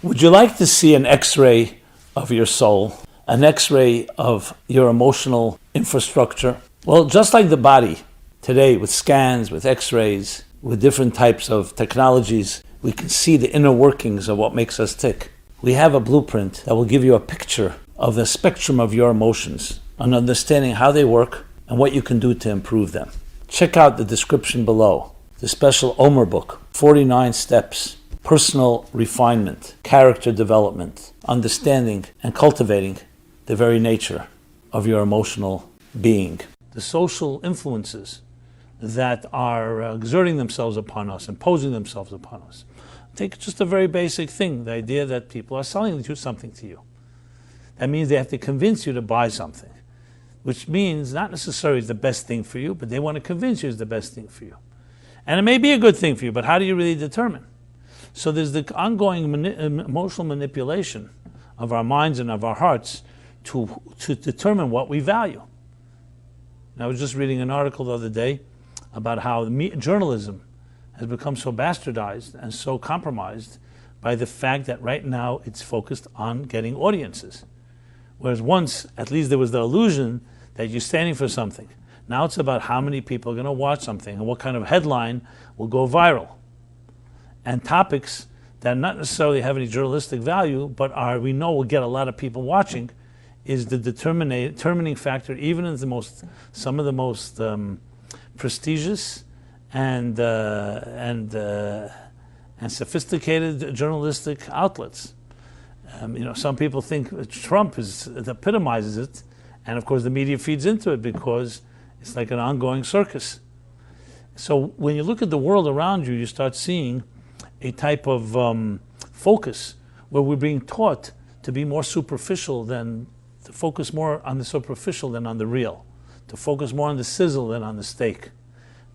Would you like to see an X-ray of your soul, an X-ray of your emotional infrastructure? Well, just like the body, today with scans, with X-rays, with different types of technologies, we can see the inner workings of what makes us tick. We have a blueprint that will give you a picture of the spectrum of your emotions, an understanding how they work and what you can do to improve them. Check out the description below, the special Omer book, 49 steps. Personal refinement, character development, understanding and cultivating the very nature of your emotional being. The social influences that are exerting themselves upon us, imposing themselves upon us. Take just a very basic thing, the idea that people are selling something to you. That means they have to convince you to buy something, which means not necessarily the best thing for you, but they want to convince you it's the best thing for you. And it may be a good thing for you, but how do you really determine? So there's the ongoing emotional manipulation of our minds and of our hearts to determine what we value. And I was just reading an article the other day about how journalism has become so bastardized and so compromised by the fact that right now it's focused on getting audiences. Whereas once, at least there was the illusion that you're standing for something. Now it's about how many people are going to watch something and what kind of headline will go viral. And topics that not necessarily have any journalistic value, but we know will get a lot of people watching, is the determining factor, even in some of the most prestigious and sophisticated journalistic outlets. Some people think Trump epitomizes it, and of course the media feeds into it because it's like an ongoing circus. So when you look at the world around you, you start seeing a type of focus where we're being taught to be more superficial to focus more on the superficial than on the real, to focus more on the sizzle than on the steak,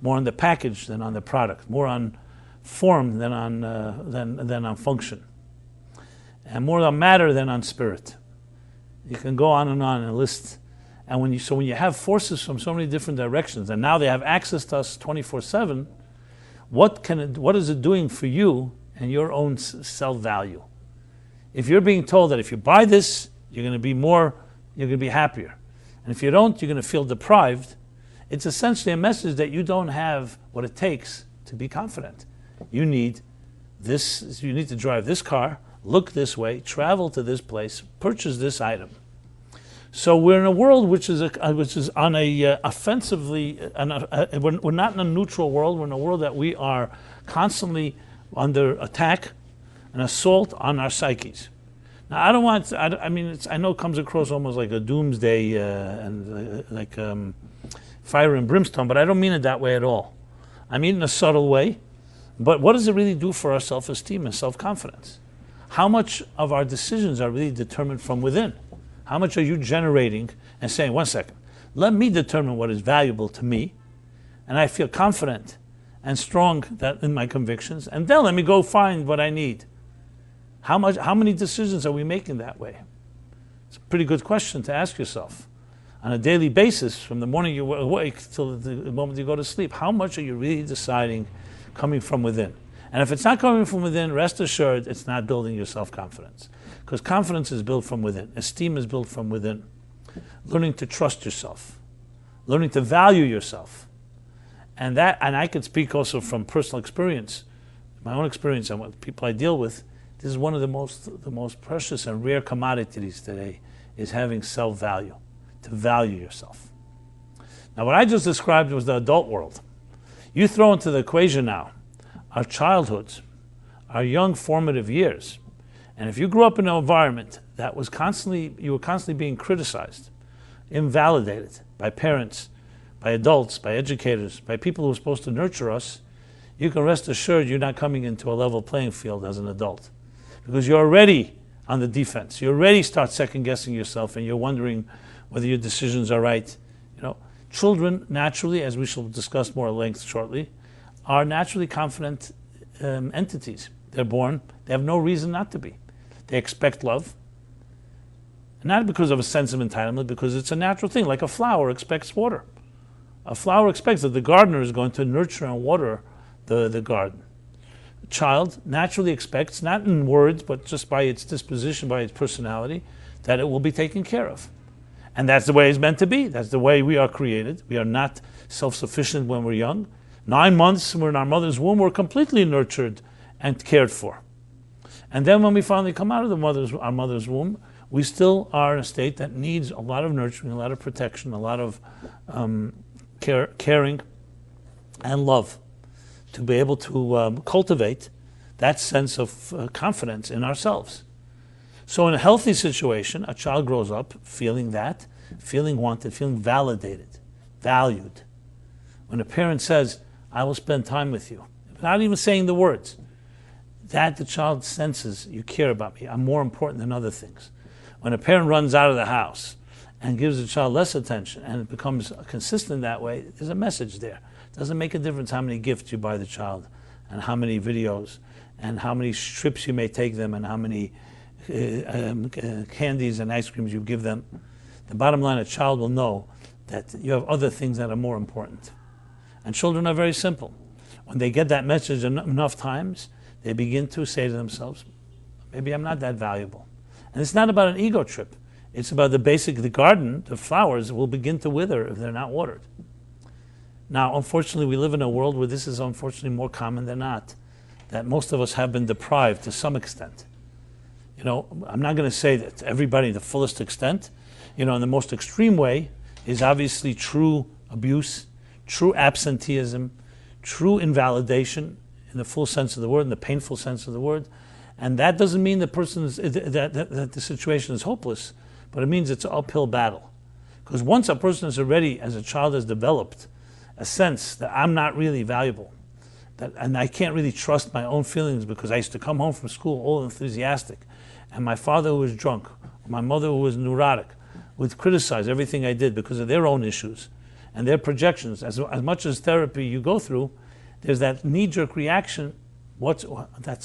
more on the package than on the product, more on form than on function, and more on matter than on spirit. You can go on and list. And when you have forces from so many different directions, and now they have access to us 24/7. What is it doing for you and your own self-value? If you're being told that if you buy this, you're going to be happier. And if you don't, you're going to feel deprived. It's essentially a message that you don't have what it takes to be confident. You need to drive this car, look this way, travel to this place, purchase this item. So we're in a world which is on a offensively. We're not in a neutral world. We're in a world that we are constantly under attack and assault on our psyches. Now, I don't want. I know it comes across almost like a doomsday fire and brimstone, but I don't mean it that way at all. I mean in a subtle way. But what does it really do for our self-esteem and self-confidence? How much of our decisions are really determined from within? How much are you generating and saying, 1 second, let me determine what is valuable to me, and I feel confident and strong in my convictions, and then let me go find what I need. How many decisions are we making that way? It's a pretty good question to ask yourself. On a daily basis, from the morning you awake till the moment you go to sleep, how much are you really deciding coming from within? And if it's not coming from within, rest assured it's not building your self-confidence. Because confidence is built from within. Esteem is built from within. Learning to trust yourself. Learning to value yourself. And I could speak also from personal experience, my own experience and what people I deal with. This is one of the most precious and rare commodities today, is having self-value, to value yourself. Now what I just described was the adult world. You throw into the equation now our childhoods, our young formative years. And if you grew up in an environment that you were constantly being criticized, invalidated by parents, by adults, by educators, by people who are supposed to nurture us, you can rest assured you're not coming into a level playing field as an adult. Because you're already on the defense. You already start second-guessing yourself and you're wondering whether your decisions are right. Children naturally, as we shall discuss more at length shortly, are naturally confident entities. They're born, they have no reason not to be. They expect love. Not because of a sense of entitlement, because it's a natural thing, like a flower expects water. A flower expects that the gardener is going to nurture and water the garden. child naturally expects, not in words, but just by its disposition, by its personality, that it will be taken care of. And that's the way it's meant to be. That's the way we are created. We are not self-sufficient when we're young. 9 months, we're in our mother's womb, we're completely nurtured and cared for. And then when we finally come out of our mother's womb, we still are in a state that needs a lot of nurturing, a lot of protection, a lot of caring and love to be able to cultivate that sense of confidence in ourselves. So in a healthy situation, a child grows up feeling that, feeling wanted, feeling validated, valued. When a parent says, I will spend time with you, not even saying the words, that the child senses, you care about me, I'm more important than other things. When a parent runs out of the house and gives the child less attention and it becomes consistent that way, there's a message there. It doesn't make a difference how many gifts you buy the child and how many videos and how many trips you may take them and how many candies and ice creams you give them. The bottom line, a child will know that you have other things that are more important. And children are very simple. When they get that message enough times, they begin to say to themselves, maybe I'm not that valuable. And it's not about an ego trip. It's about the garden, the flowers will begin to wither if they're not watered. Now, unfortunately, we live in a world where this is unfortunately more common than not, that most of us have been deprived to some extent. You know, I'm not going to say that everybody to the fullest extent. You know, in the most extreme way is obviously true abuse, true absenteeism, true invalidation in the full sense of the word, in the painful sense of the word. And that doesn't mean that the situation is hopeless, but it means it's an uphill battle. Because once a person is already, as a child, has developed a sense that I'm not really valuable, and I can't really trust my own feelings because I used to come home from school all enthusiastic, and my father who was drunk, or my mother who was neurotic, would criticize everything I did because of their own issues and their projections. As much as therapy you go through, there's that knee-jerk reaction,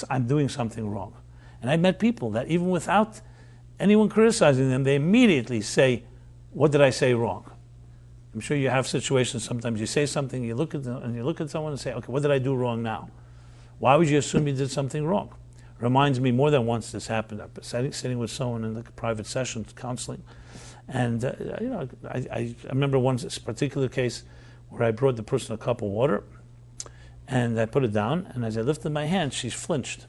I'm doing something wrong. And I met people that even without anyone criticizing them, they immediately say, what did I say wrong? I'm sure you have situations sometimes you say something, you look at someone and say, okay, what did I do wrong now? Why would you assume you did something wrong? Reminds me more than once this happened. I've been sitting with someone in the private sessions, counseling, and I remember one particular case where I brought the person a cup of water, and I put it down, and as I lifted my hand, she flinched,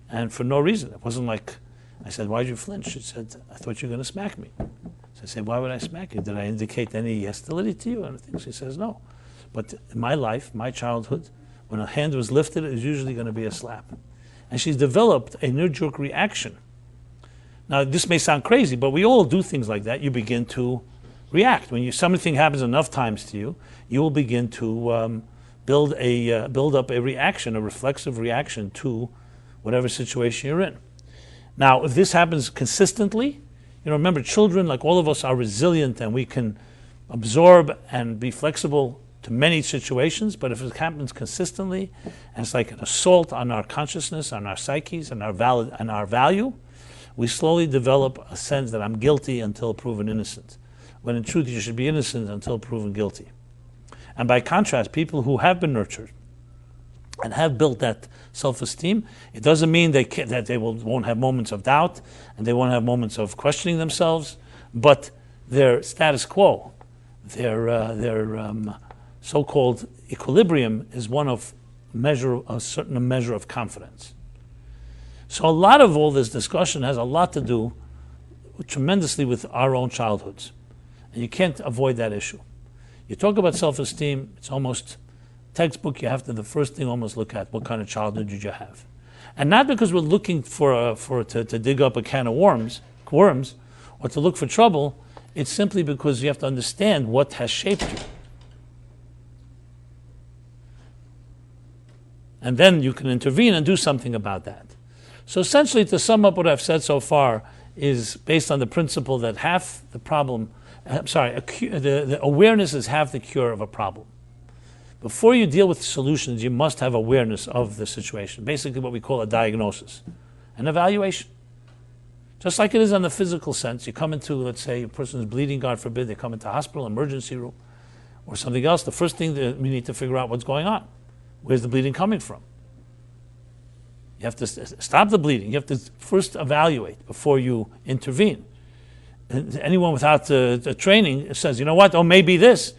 and for no reason. It wasn't like, I said, why'd you flinch? She said, I thought you were going to smack me. So I said, why would I smack you? Did I indicate any hostility to you or anything? She says, no. But in my life, my childhood, when a hand was lifted, it was usually going to be a slap. And she's developed a knee-jerk reaction. Now, this may sound crazy, but we all do things like that. You begin to react. When something happens enough times to you, you will begin to build up a reaction, a reflexive reaction to whatever situation you're in. Now, if this happens consistently, remember, children, like all of us, are resilient and we can absorb and be flexible to many situations, but if it happens consistently, and it's like an assault on our consciousness, on our psyches, and our value, we slowly develop a sense that I'm guilty until proven innocent, when in truth you should be innocent until proven guilty. And by contrast, people who have been nurtured and have built that self-esteem, it doesn't mean that they won't have moments of doubt and they won't have moments of questioning themselves, but their status quo, their so-called equilibrium is one of a certain measure of confidence. So a lot of all this discussion has a lot to do tremendously with our own childhoods. And you can't avoid that issue. You talk about self-esteem, it's almost textbook. You have to, the first thing, almost look at what kind of childhood did you have. And not because we're looking to dig up a can of worms, or to look for trouble. It's simply because you have to understand what has shaped you. And then you can intervene and do something about that. So essentially, to sum up what I've said so far, is based on the principle that half the problem, the awareness is half the cure of a problem. Before you deal with solutions, you must have awareness of the situation. Basically what we call a diagnosis, an evaluation. Just like it is on the physical sense, you come into, let's say, a person is bleeding, God forbid, they come into a hospital, emergency room, or something else. The first thing that we need to figure out what's going on. Where's the bleeding coming from? You have to stop the bleeding. You have to first evaluate before you intervene. And anyone without the training says, you know what, oh, maybe this.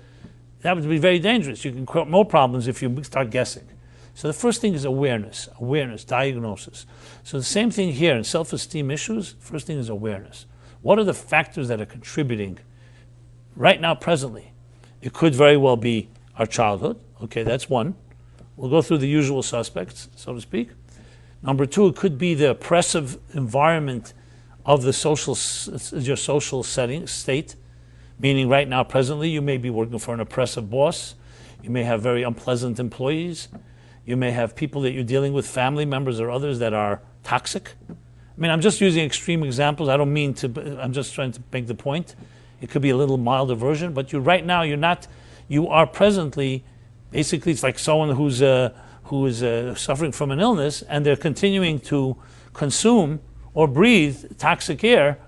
That would be very dangerous. You can create more problems if you start guessing. So the first thing is awareness, diagnosis. So the same thing here in self-esteem issues, first thing is awareness. What are the factors that are contributing right now, presently? It could very well be our childhood. Okay, that's one. We'll go through the usual suspects, so to speak. Number two, it could be the oppressive environment of your social state, meaning right now, presently, you may be working for an oppressive boss. You may have very unpleasant employees. You may have people that you're dealing with, family members or others that are toxic. I mean, I'm just using extreme examples. I don't mean to, I'm just trying to make the point. It could be a little milder version, but you are presently, basically it's like someone who is suffering from an illness and they're continuing to consume or breathe toxic air.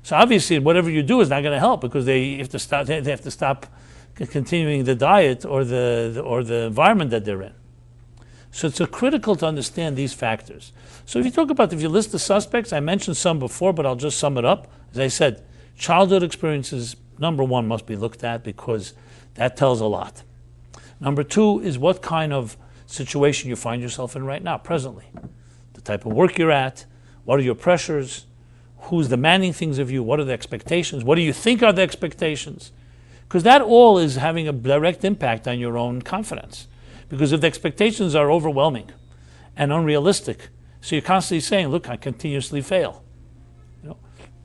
So obviously whatever you do is not going to help because they have to stop continuing the diet or the environment that they're in. So it's critical to understand these factors. So if you list the suspects, I mentioned some before, but I'll just sum it up. As I said, childhood experiences, number one, must be looked at because that tells a lot. Number two is what kind of situation you find yourself in right now, presently. The type of work you're at, what are your pressures, who's demanding things of you, what are the expectations, what do you think are the expectations? Because that all is having a direct impact on your own confidence. Because if the expectations are overwhelming and unrealistic, so you're constantly saying, look, I continuously fail.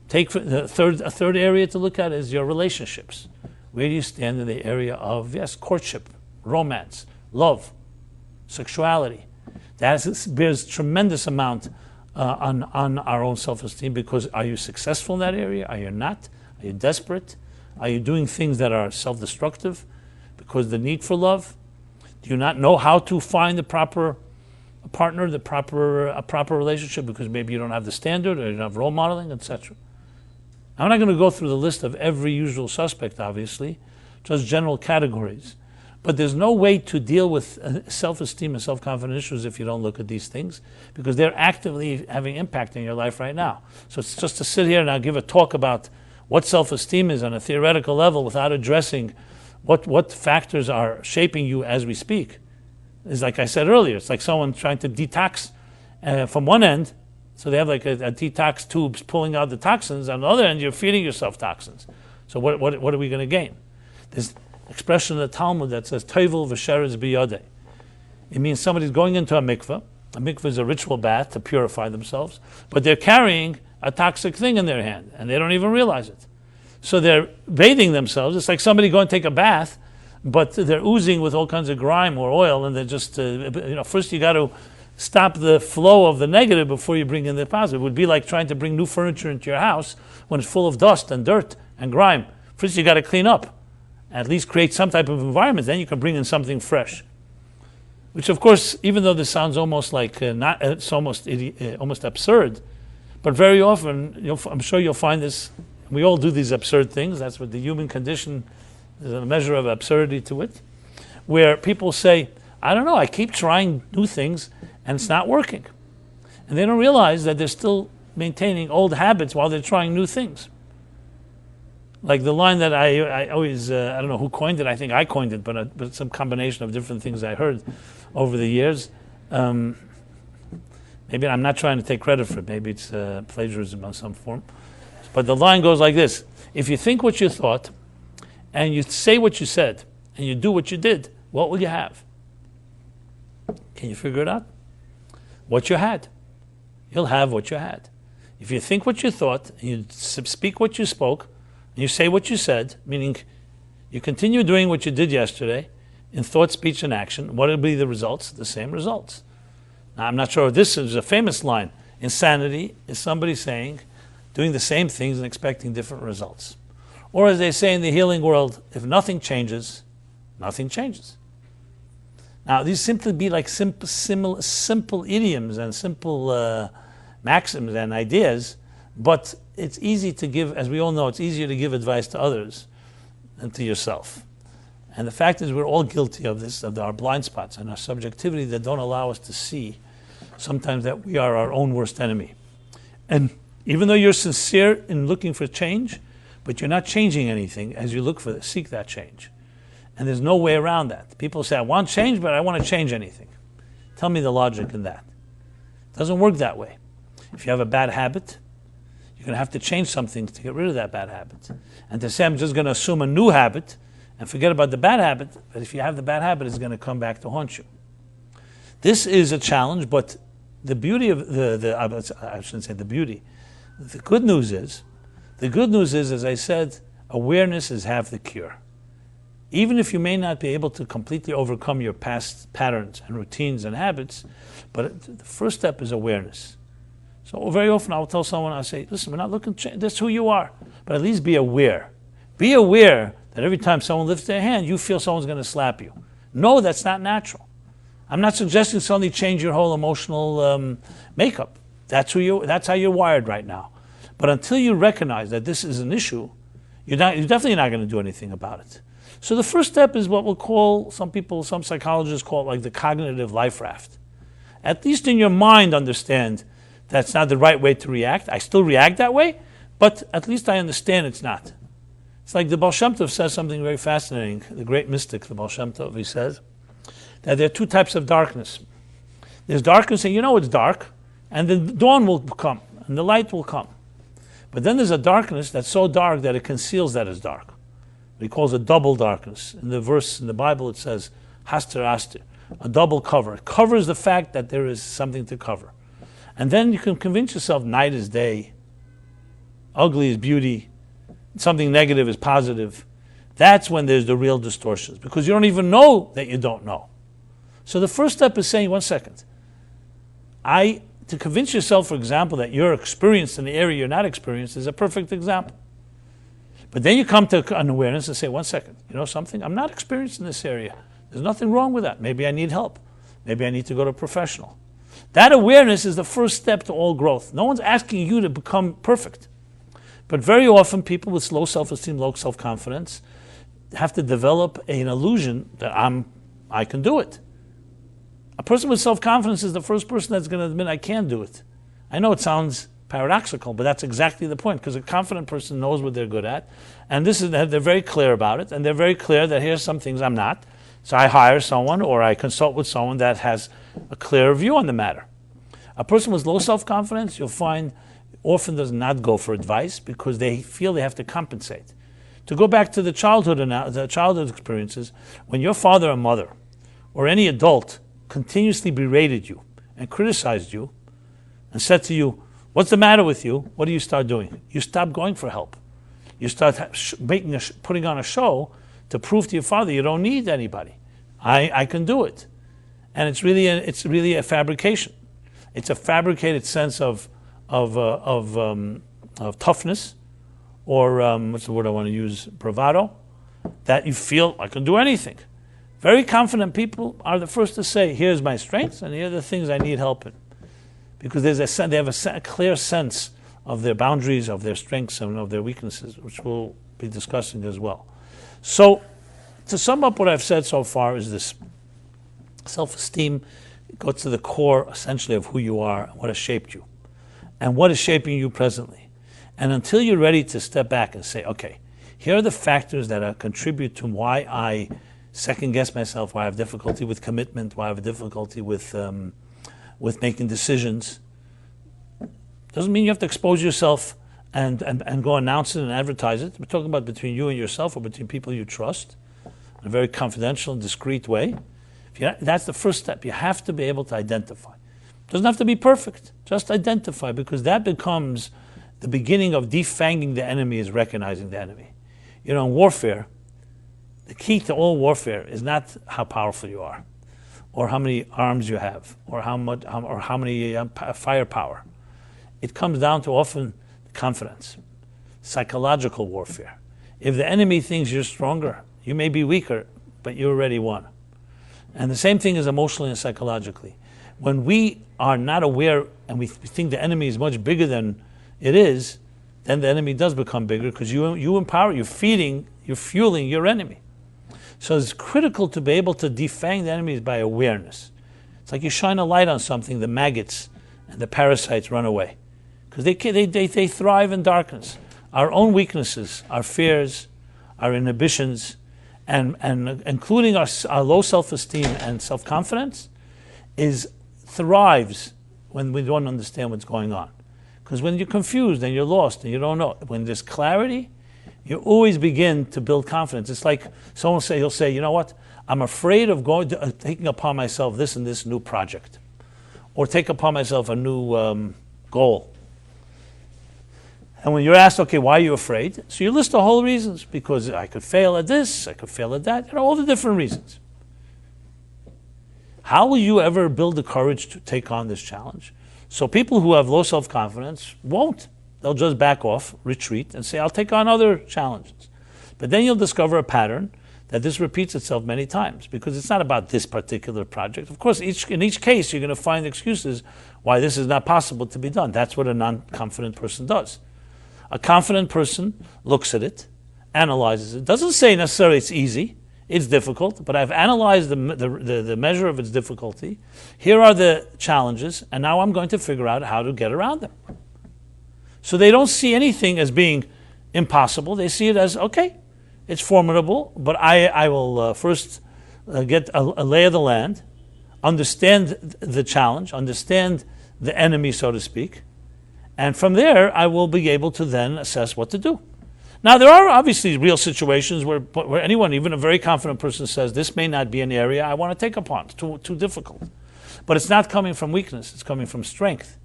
Take a third area to look at is your relationships. Where do you stand in the area of, courtship, romance, love, sexuality? That bears tremendous amount on our own self-esteem because are you successful in that area? Are you not? Are you desperate? Are you doing things that are self-destructive because the need for love? Do you not know how to find the proper partner, a proper relationship because maybe you don't have the standard or you don't have role modeling, etc.? I'm not going to go through the list of every usual suspect, obviously, just general categories. But there's no way to deal with self-esteem and self-confidence issues if you don't look at these things because they're actively having impact in your life right now. So it's just to sit here and I'll give a talk about what self-esteem is on a theoretical level without addressing what factors are shaping you as we speak. Is like I said earlier, it's like someone trying to detox from one end, so they have like a detox tubes pulling out the toxins. On the other end, you're feeding yourself toxins. So what are we going to gain? There's expression in the Talmud that says, Tovel v'sheretz biyodei. It means somebody's going into a mikveh. A mikveh is a ritual bath to purify themselves, but they're carrying a toxic thing in their hand, and they don't even realize it. So they're bathing themselves. It's like somebody going to take a bath, but they're oozing with all kinds of grime or oil, and they're just, first you got to stop the flow of the negative before you bring in the positive. It would be like trying to bring new furniture into your house when it's full of dust and dirt and grime. First you got to clean up, at least create some type of environment, then you can bring in something fresh. Which of course, even though this sounds almost like, it's almost absurd, but very often, I'm sure you'll find this. We all do these absurd things. That's what the human condition, there's a measure of absurdity to it, where people say, I don't know, I keep trying new things and it's not working. And they don't realize that they're still maintaining old habits while they're trying new things. Like the line that I always, I don't know who coined it, I think I coined it, but it's some combination of different things I heard over the years. Maybe I'm not trying to take credit for it, maybe it's plagiarism of some form. But the line goes like this: if you think what you thought, and you say what you said, and you do what you did, what will you have? Can you figure it out? What you had. You'll have what you had. If you think what you thought, and you speak what you spoke, and you say what you said, meaning you continue doing what you did yesterday, in thought, speech, and action, what will be the results? The same results. Now, I'm not sure if this is a famous line. Insanity is somebody saying, doing the same things and expecting different results. Or as they say in the healing world, if nothing changes, nothing changes. Now, these simply be like simple idioms and simple maxims and ideas, but it's easy to give, as we all know, it's easier to give advice to others than to yourself. And the fact is we're all guilty of this, of our blind spots and our subjectivity that don't allow us to see sometimes that we are our own worst enemy. And even though you're sincere in looking for change, but you're not changing anything as you seek that change. And there's no way around that. People say, I want change, but I want to change anything. Tell me the logic in that. It doesn't work that way. If you have a bad habit, you're going to have to change something to get rid of that bad habit. And to say, I'm just going to assume a new habit and forget about the bad habit, but if you have the bad habit, it's going to come back to haunt you. This is a challenge, but the beauty of I shouldn't say the beauty. The good news is, as I said, awareness is half the cure. Even if you may not be able to completely overcome your past patterns and routines and habits, but the first step is awareness. So very often I'll tell someone, I'll say, listen, we're not looking to change, that's who you are, but at least be aware. Be aware that every time someone lifts their hand, you feel someone's going to slap you. No, that's not natural. I'm not suggesting suddenly change your whole emotional makeup. That's how you're wired right now. But until you recognize that this is an issue, you're definitely not going to do anything about it. So the first step is what we'll call, some psychologists call it like the cognitive life raft. At least in your mind understand that's not the right way to react. I still react that way, but at least I understand it's not. It's like the Baal Shem Tov says something very fascinating. The great mystic, the Baal Shem Tov, he says that there are two types of darkness. There's darkness and you know it's dark, and the dawn will come, and the light will come. But then there's a darkness that's so dark that it conceals that it's dark. He calls it double darkness. In the verse in the Bible it says, haster aster, a double cover. It covers the fact that there is something to cover. And then you can convince yourself night is day, ugly is beauty, something negative is positive. That's when there's the real distortions, because you don't even know that you don't know. So the first step is saying, 1 second, to convince yourself, for example, that you're experienced in the area you're not experienced is a perfect example. But then you come to an awareness and say, 1 second, you know something? I'm not experienced in this area. There's nothing wrong with that. Maybe I need help. Maybe I need to go to a professional. That awareness is the first step to all growth. No one's asking you to become perfect. But very often people with low self-esteem, low self-confidence have to develop an illusion that I can do it. A person with self-confidence is the first person that's going to admit, I can do it. I know it sounds paradoxical, but that's exactly the point, because a confident person knows what they're good at, and they're very clear about it, and they're very clear that here's some things I'm not. So I hire someone or I consult with someone that has a clear view on the matter. A person with low self-confidence, you'll find, often does not go for advice because they feel they have to compensate. To go back to the childhood experiences, when your father or mother or any adult continuously berated you and criticized you and said to you, what's the matter with you? What do you start doing? You stop going for help. You start putting on a show to prove to your father you don't need anybody. I can do it. And it's really a fabrication. It's a fabricated sense of toughness, or what's the word I want to use? Bravado, that you feel I can do anything. Very confident people are the first to say, here's my strengths and here are the things I need help in. Because they have a clear sense of their boundaries, of their strengths, and of their weaknesses, which we'll be discussing as well. So, to sum up what I've said so far is this. Self-esteem goes to the core, essentially, of who you are, what has shaped you, and what is shaping you presently. And until you're ready to step back and say, okay, here are the factors that contribute to why I second-guess myself, why I have difficulty with commitment, why I have difficulty with making decisions. Doesn't mean you have to expose yourself and go announce it and advertise it. We're talking about between you and yourself, or between people you trust, in a very confidential and discreet way. That's the first step. You have to be able to identify. It doesn't have to be perfect. Just identify, because that becomes the beginning of defanging the enemy, is recognizing the enemy. You know, in warfare, the key to all warfare is not how powerful you are, or how many arms you have, or how many firepower. It comes down to often confidence, psychological warfare. If the enemy thinks you're stronger, you may be weaker, but you already won. And the same thing is emotionally and psychologically. When we are not aware and we think the enemy is much bigger than it is, then the enemy does become bigger, because you empower, you're fueling your enemy. So it's critical to be able to defang the enemies by awareness. It's like you shine a light on something, the maggots and the parasites run away. Because they thrive in darkness. Our own weaknesses, our fears, our inhibitions, and including our low self-esteem and self-confidence, thrives when we don't understand what's going on. Because when you're confused and you're lost and you don't know, when there's clarity, you always begin to build confidence. It's like he'll say, you know what, I'm afraid of taking upon myself this and this new project, or take upon myself a new goal. And when you're asked, okay, why are you afraid? So you list the whole reasons, because I could fail at this, I could fail at that, all the different reasons. How will you ever build the courage to take on this challenge? So people who have low self-confidence won't. They'll just back off, retreat, and say, I'll take on other challenges. But then you'll discover a pattern that this repeats itself many times, because it's not about this particular project. Of course, in each case, you're going to find excuses why this is not possible to be done. That's what a non-confident person does. A confident person looks at it, analyzes it. Doesn't say necessarily it's easy, it's difficult, but I've analyzed the measure of its difficulty. Here are the challenges, and now I'm going to figure out how to get around them. So they don't see anything as being impossible. They see it as, okay, it's formidable, but I will first get a lay of the land, understand the challenge, understand the enemy, so to speak, and from there I will be able to then assess what to do. Now, there are obviously real situations where anyone, even a very confident person, says, this may not be an area I want to take upon. It's too difficult. But it's not coming from weakness. It's coming from strength.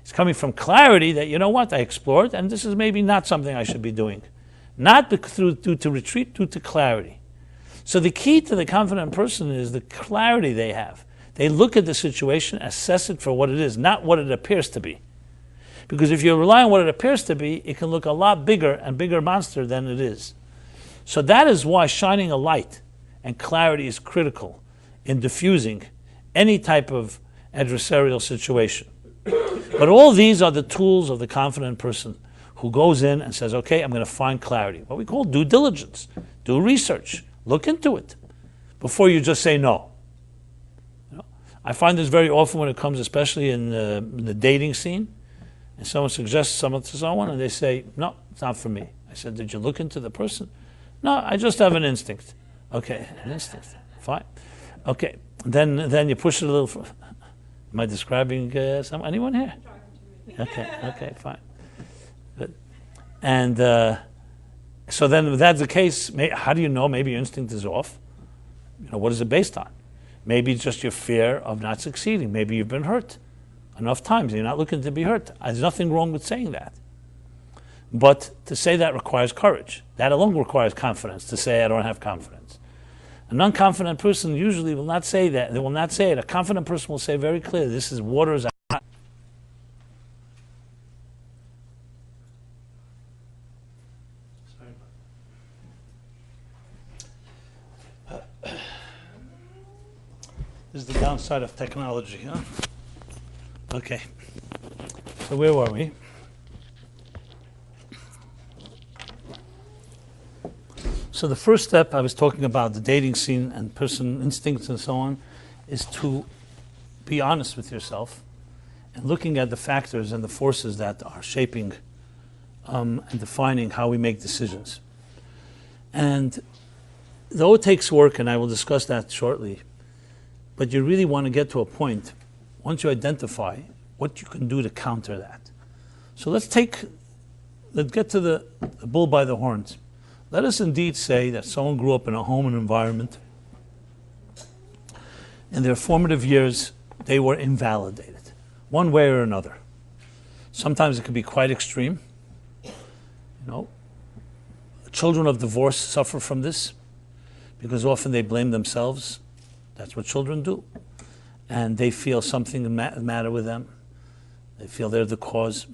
It's coming from clarity that, you know what, I explored, and this is maybe not something I should be doing. Not due to retreat, due to clarity. So the key to the confident person is the clarity they have. They look at the situation, assess it for what it is, not what it appears to be. Because if you rely on what it appears to be, it can look a lot bigger and bigger monster than it is. So that is why shining a light and clarity is critical in diffusing any type of adversarial situation. But all these are the tools of the confident person who goes in and says, okay, I'm going to find clarity. What we call due diligence. Do research. Look into it before you just say no. I find this very often when it comes, especially in the dating scene. And someone suggests someone to someone, and they say, no, it's not for me. I said, did you look into the person? No, I just have an instinct. Okay, an instinct. Fine. Okay, then you push it a little. Am I describing anyone here? Okay, fine. Good. And so then if that's the case, how do you know maybe your instinct is off? What is it based on? Maybe it's just your fear of not succeeding. Maybe you've been hurt enough times, you're not looking to be hurt. There's nothing wrong with saying that. But to say that requires courage. That alone requires confidence, to say I don't have confidence. A non-confident person usually will not say that. They will not say it. A confident person will say very clearly, this is waters. This is the downside of technology, huh? Okay, so where were we? So the first step, I was talking about the dating scene and person instincts and so on, is to be honest with yourself and looking at the factors and the forces that are shaping and defining how we make decisions. And though it takes work, and I will discuss that shortly, but you really want to get to a point once you identify what you can do to counter that. So let's get to the bull by the horns. Let us indeed say that someone grew up in a home and environment. In their formative years, they were invalidated, one way or another. Sometimes it can be quite extreme. Children of divorce suffer from this because often they blame themselves. That's what children do. And they feel something the matter with them. They feel they're the cause.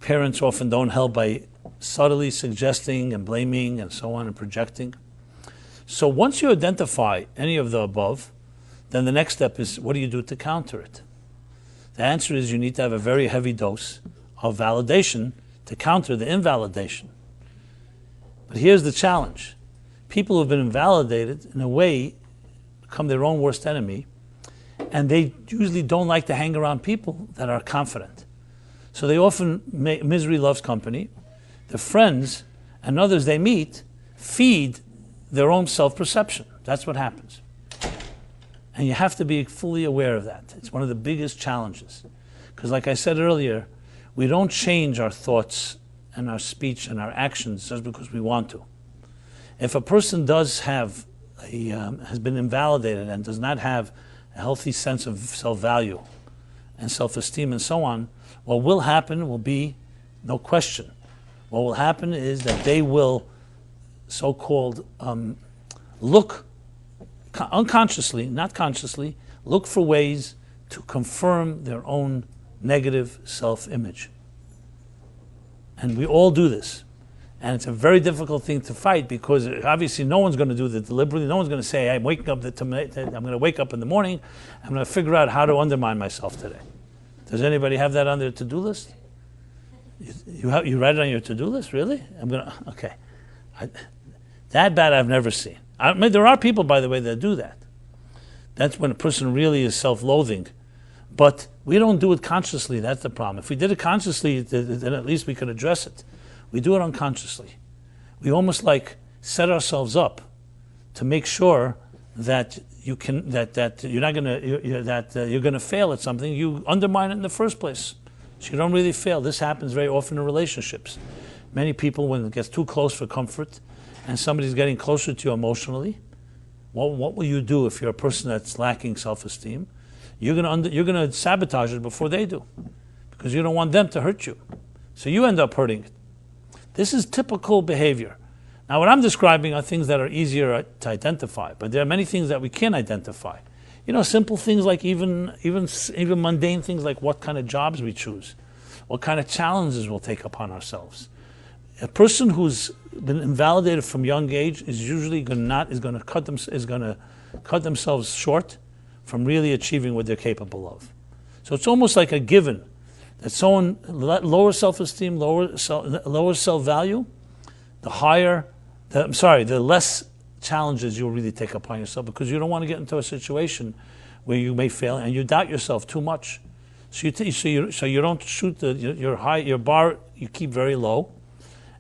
Parents often don't help by subtly suggesting and blaming and so on and projecting. So once you identify any of the above, then the next step is, what do you do to counter it? The answer is you need to have a very heavy dose of validation to counter the invalidation. But here's the challenge. People who have been invalidated, in a way, become their own worst enemy. And they usually don't like to hang around people that are confident. So they often misery loves company. The friends and others they meet feed their own self-perception. That's what happens. And you have to be fully aware of that. It's one of the biggest challenges. Because like I said earlier, we don't change our thoughts and our speech and our actions just because we want to. If a person does have has been invalidated and does not have a healthy sense of self-value and self-esteem and so on, what will happen will be, no question, what will happen is that they will so-called look unconsciously, not consciously, look for ways to confirm their own negative self-image. And we all do this. And it's a very difficult thing to fight because obviously no one's going to do it deliberately. No one's going to say, I'm going to wake up in the morning, I'm going to figure out how to undermine myself today. Does anybody have that on their to-do list? You write it on your to-do list? Really? Okay. That bad I've never seen. I mean, there are people, by the way, that do that. That's when a person really is self-loathing. But we don't do it consciously. That's the problem. If we did it consciously, then at least we could address it. We do it unconsciously. We almost like set ourselves up to make sure that you can that you're not gonna you're gonna fail at something. You undermine it in the first place, so you don't really fail. This happens very often in relationships. Many people, when it gets too close for comfort, and somebody's getting closer to you emotionally, what will you do if you're a person that's lacking self-esteem? You're gonna sabotage it before they do, because you don't want them to hurt you. So you end up hurting it. This is typical behavior. Now, what I'm describing are things that are easier to identify, but there are many things that we can't identify. You know, simple things like even mundane things like what kind of jobs we choose, what kind of challenges we'll take upon ourselves. A person who's been invalidated from young age is usually going to cut themselves short from really achieving what they're capable of. So it's almost like a given that someone lower self-esteem, lower self-value, the less challenges you'll really take upon yourself, because you don't want to get into a situation where you may fail and you doubt yourself too much. So you don't shoot your bar you keep very low,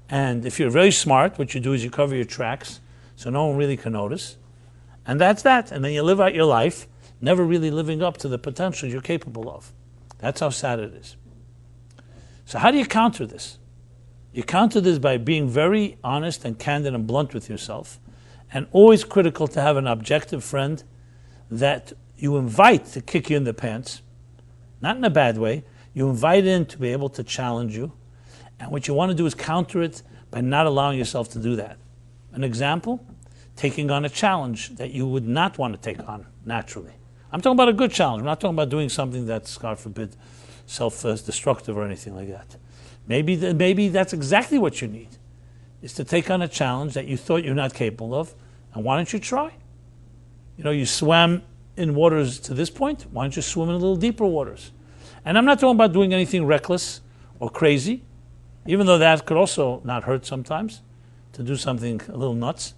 and if you're very smart, what you do is you cover your tracks so no one really can notice, and that's that. And then you live out your life, never really living up to the potential you're capable of. That's how sad it is. So how do you counter this? You counter this by being very honest and candid and blunt with yourself, and always critical to have an objective friend that you invite to kick you in the pants, not in a bad way. You invite in to be able to challenge you, and what you want to do is counter it by not allowing yourself to do that. An example, taking on a challenge that you would not want to take on naturally. I'm talking about a good challenge. I'm not talking about doing something that's, God forbid, self-destructive or anything like that. Maybe that's exactly what you need, is to take on a challenge that you thought you're not capable of, and why don't you try? You know, you swam in waters to this point, why don't you swim in a little deeper waters? And I'm not talking about doing anything reckless or crazy, even though that could also not hurt sometimes, to do something a little nuts.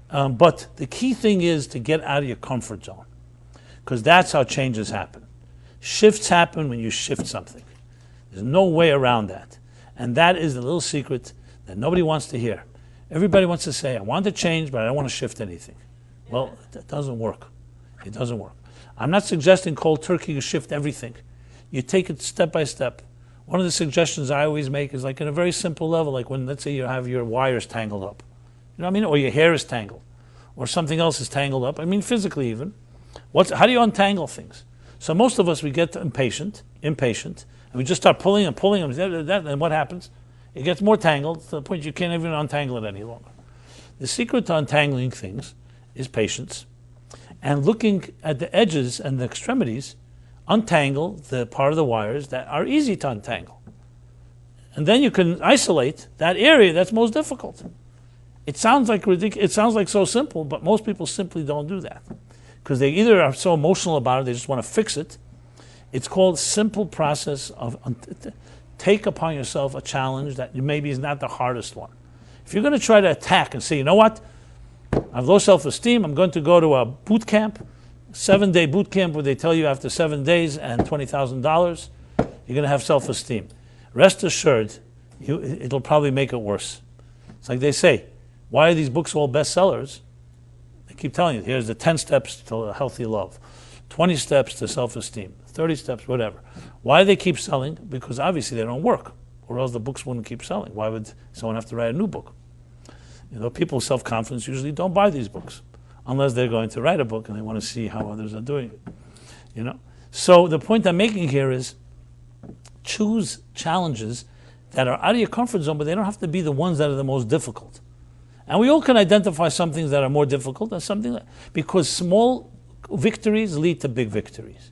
But the key thing is to get out of your comfort zone, because that's how changes happen. Shifts happen when you shift something. There's no way around that. And that is the little secret that nobody wants to hear. Everybody wants to say, I want to change, but I don't want to shift anything. Well, that doesn't work. It doesn't work. I'm not suggesting cold turkey you shift everything. You take it step by step. One of the suggestions I always make is like in a very simple level, like when, let's say, you have your wires tangled up. You know what I mean? Or your hair is tangled. Or something else is tangled up. I mean, physically even. How do you untangle things? So most of us, we get impatient, and we just start pulling and and what happens? It gets more tangled to the point you can't even untangle it any longer. The secret to untangling things is patience, and looking at the edges and the extremities, untangle the part of the wires that are easy to untangle. And then you can isolate that area that's most difficult. It sounds like ridiculous. It sounds like so simple, but most people simply don't do that, because they either are so emotional about it, they just want to fix it. It's called simple process of take upon yourself a challenge that maybe is not the hardest one. If you're going to try to attack and say, you know what, I have low self-esteem, I'm going to go to a boot camp 7-day boot camp where they tell you after 7 days and $20,000, you're going to have self-esteem. Rest assured, it'll probably make it worse. It's like they say, why are these books all bestsellers? They keep telling you, here's the 10 steps to a healthy love, 20 steps to self-esteem, 30 steps, whatever. Why do they keep selling? Because obviously they don't work, or else the books wouldn't keep selling. Why would someone have to write a new book? People with self-confidence usually don't buy these books unless they're going to write a book and they want to see how others are doing it. So the point I'm making here is choose challenges that are out of your comfort zone, but they don't have to be the ones that are the most difficult. And we all can identify some things that are more difficult and something because small victories lead to big victories.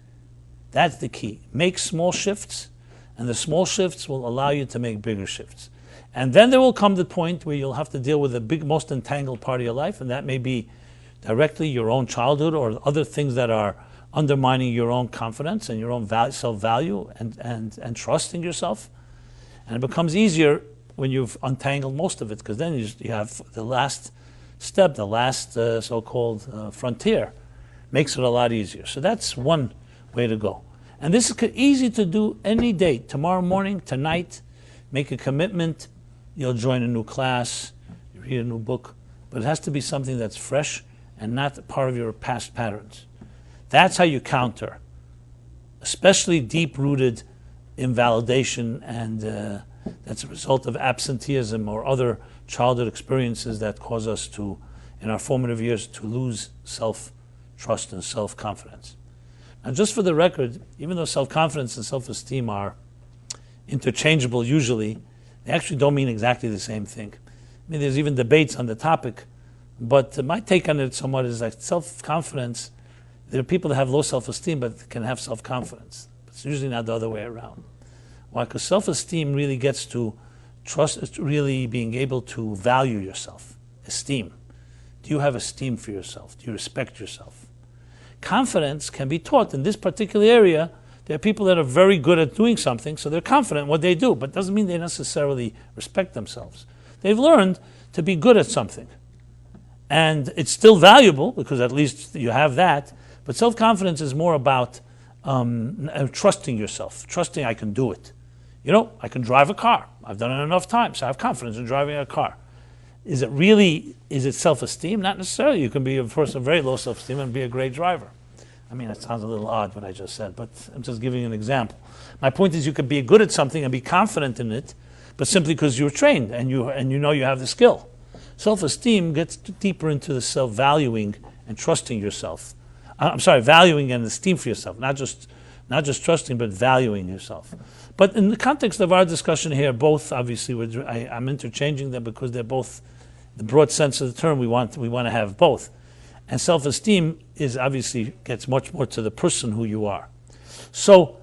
That's the key. Make small shifts, and the small shifts will allow you to make bigger shifts. And then there will come the point where you'll have to deal with the big, most entangled part of your life, and that may be directly your own childhood or other things that are undermining your own confidence and your own self-value and trust in yourself. And it becomes easier when you've untangled most of it, because then you have the last step, the last so-called frontier, makes it a lot easier. So that's one way to go. And this is easy to do any day, tomorrow morning, tonight. Make a commitment. You'll join a new class, you read a new book, but it has to be something that's fresh and not part of your past patterns. That's how you counter, especially deep-rooted invalidation, and that's a result of absenteeism or other childhood experiences that cause us to, in our formative years, to lose self-trust and self-confidence. Now, just for the record, even though self-confidence and self-esteem are interchangeable usually, they actually don't mean exactly the same thing. I mean, there's even debates on the topic, but my take on it somewhat is like self-confidence, there are people that have low self-esteem but can have self-confidence. It's usually not the other way around. Why? Because self-esteem really gets to trust, it's really being able to value yourself, esteem. Do you have esteem for yourself? Do you respect yourself? Confidence can be taught. In this particular area, there are people that are very good at doing something, so they're confident in what they do, but doesn't mean they necessarily respect themselves. They've learned to be good at something. And it's still valuable, because at least you have that, but self-confidence is more about trusting yourself, trusting I can do it. I can drive a car. I've done it enough times, so I have confidence in driving a car. Is it self-esteem? Not necessarily. You can be a person of very low self-esteem and be a great driver. I mean, it sounds a little odd what I just said, but I'm just giving you an example. My point is you could be good at something and be confident in it, but simply because you're trained and you know you have the skill. Self-esteem gets deeper into the self-valuing and trusting yourself. Valuing and esteem for yourself, not just trusting, but valuing yourself. But in the context of our discussion here, both obviously I'm interchanging them because they're both the broad sense of the term. We want to have both. And self-esteem is obviously gets much more to the person who you are. So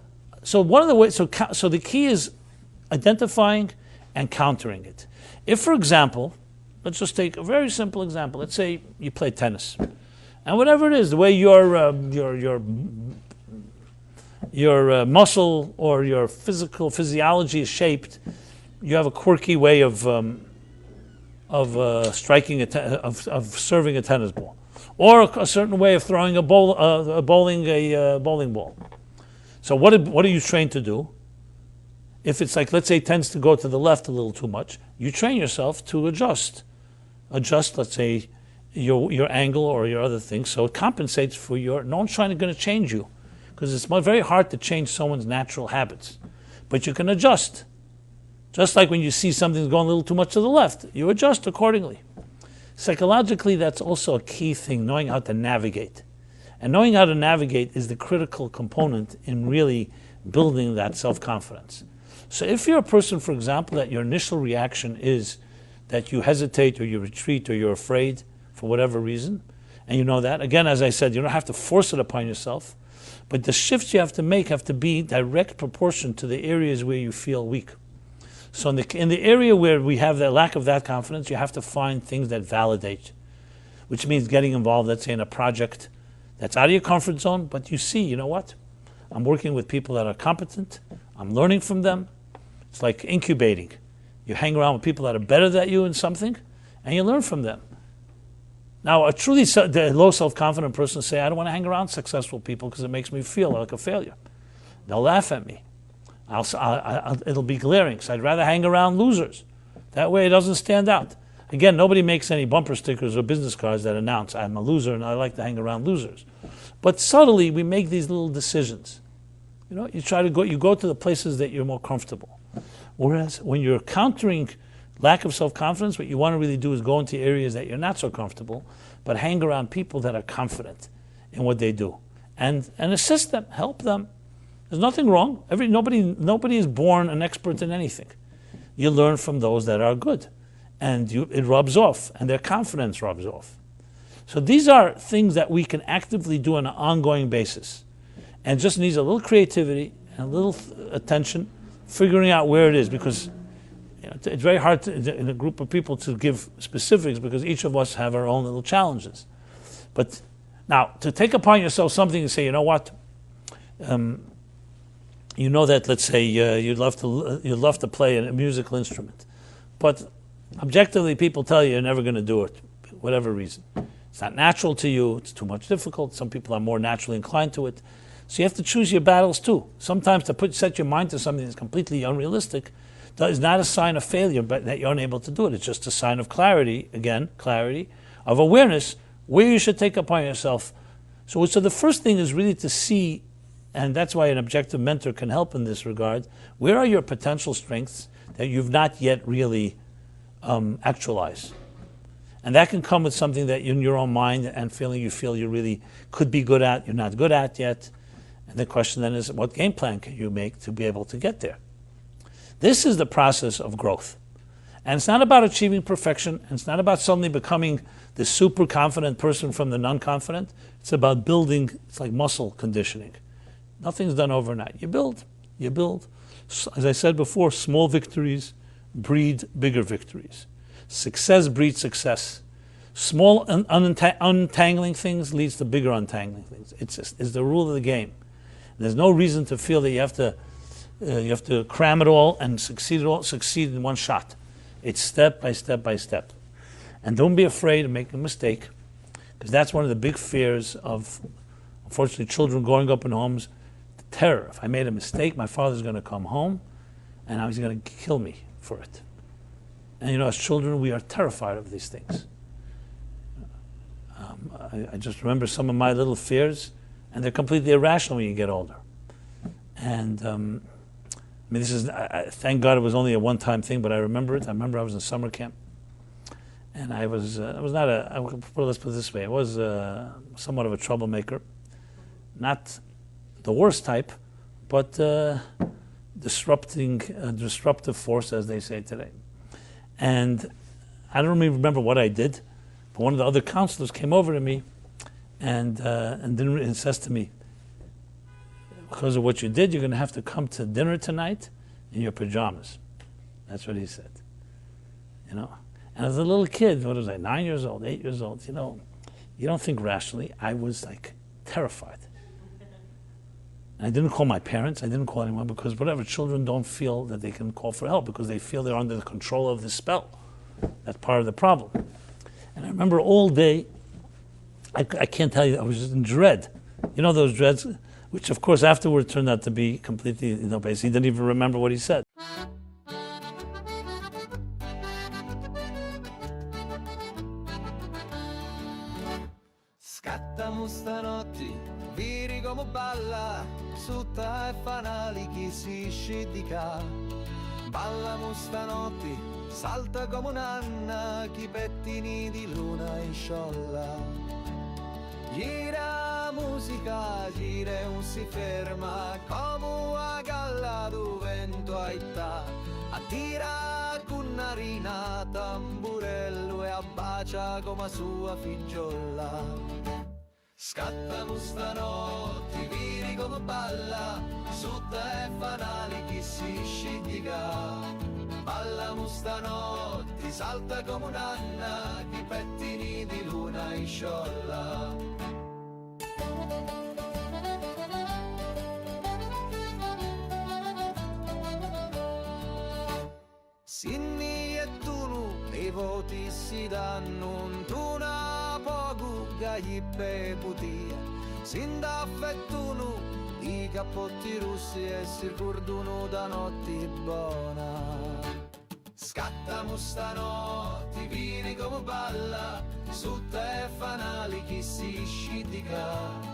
one of the ways, so the key is identifying and countering it. If, for example, let's just take a very simple example. Let's say you play tennis, and whatever it is, the way your muscle or your physiology is shaped, you have a quirky way of striking of serving a tennis ball, or a certain way of throwing a bowling ball. So what are you trained to do? If it's like, let's say, it tends to go to the left a little too much, you train yourself to adjust, let's say, your angle or your other things, so it compensates for no one's going to change you, because it's very hard to change someone's natural habits. But you can adjust. Just like when you see something's going a little too much to the left, you adjust accordingly. Psychologically, that's also a key thing, knowing how to navigate. And knowing how to navigate is the critical component in really building that self-confidence. So if you're a person, for example, that your initial reaction is that you hesitate or you retreat or you're afraid for whatever reason, and you know that, again, as I said, you don't have to force it upon yourself, but the shifts you have to make have to be direct proportion to the areas where you feel weak. So in the area where we have the lack of that confidence, you have to find things that validate, which means getting involved, let's say, in a project that's out of your comfort zone, but you see, you know what? I'm working with people that are competent. I'm learning from them. It's like incubating. You hang around with people that are better than you in something, and you learn from them. Now, a truly low self-confident person will say, I don't want to hang around successful people because it makes me feel like a failure. They'll laugh at me. It'll be glaring, because I'd rather hang around losers. That way it doesn't stand out. Again, nobody makes any bumper stickers or business cards that announce, I'm a loser and I like to hang around losers. But subtly, we make these little decisions. You go to the places that you're more comfortable. Whereas when you're countering lack of self-confidence, what you want to really do is go into areas that you're not so comfortable, but hang around people that are confident in what they do. And assist them, help them. There's nothing wrong. Nobody is born an expert in anything. You learn from those that are good. And it rubs off, and their confidence rubs off. So these are things that we can actively do on an ongoing basis. And it just needs a little creativity and a little attention, figuring out where it is, because it's very hard in a group of people to give specifics, because each of us have our own little challenges. But now, to take upon yourself something and say, you know what, you know that, let's say, you'd love to play a musical instrument, but objectively people tell you you're never going to do it, whatever reason. It's not natural to you, it's too much difficult, some people are more naturally inclined to it. So you have to choose your battles too. Sometimes to set your mind to something that's completely unrealistic is not a sign of failure, but that you're unable to do it. It's just a sign of clarity, of awareness, where you should take upon yourself. So the first thing is really to see, and that's why an objective mentor can help in this regard, where are your potential strengths that you've not yet really actualized? And that can come with something that in your own mind and feeling you feel you really could be good at, you're not good at yet. And the question then is, what game plan can you make to be able to get there? This is the process of growth. And it's not about achieving perfection, and it's not about suddenly becoming the super confident person from the non-confident. It's about building, it's like muscle conditioning. Nothing's done overnight. You build. As I said before, small victories breed bigger victories. Success breeds success. Small untangling things leads to bigger untangling things. It's the rule of the game. There's no reason to feel that you have to cram it all and succeed in one shot. It's step by step by step. And don't be afraid of making a mistake, because that's one of the big fears of, unfortunately, children growing up in homes. The terror. If I made a mistake, my father's going to come home and he's going to kill me for it. And as children, we are terrified of these things. I just remember some of my little fears, and they're completely irrational when you get older. And this is, thank God it was only a one-time thing, but I remember it. I remember I was in summer camp, and let's put it this way, I was somewhat of a troublemaker. Not the worst type, but disruptive force, as they say today. And I don't even remember what I did, but one of the other counselors came over to me and says to me, because of what you did, you're going to have to come to dinner tonight in your pajamas. That's what he said. And as a little kid, what was I, 9 years old, 8 years old, you don't think rationally. I was like terrified. And I didn't call my parents, I didn't call anyone, because whatever, children don't feel that they can call for help because they feel they're under the control of this spell. That's part of the problem. And I remember all day, I can't tell you, I was just in dread. Those dreads, which of course afterward turned out to be completely, basically he didn't even remember what he said. Scattamo stanotti, viri come balla, sutta e fanali chi si scidica. Ballamo stanotti, salta come un'anna, chi pettini di luna in sciolla. Gira musica, gira e non si ferma, come una galla do vento aita. Attira con narina, tamburello e abbacia come sua figliola. Scattamo stanotti, viri come balla, sutta e fanali chi si scidica. Ballamo stanotti, salta come un'anna, chi pettini di luna in sciolla. Sinni e Tunu, i voti si danno, Tuna poco gli peputia, sin da affettunu i cappotti russi e si ricordano da notti buona. Scattamo stanotte, vini come balla, su te fanali chi si scidica.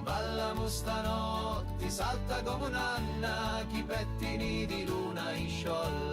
Ballamo stanotte, salta come un'anna, chi pettini di luna in sciolla.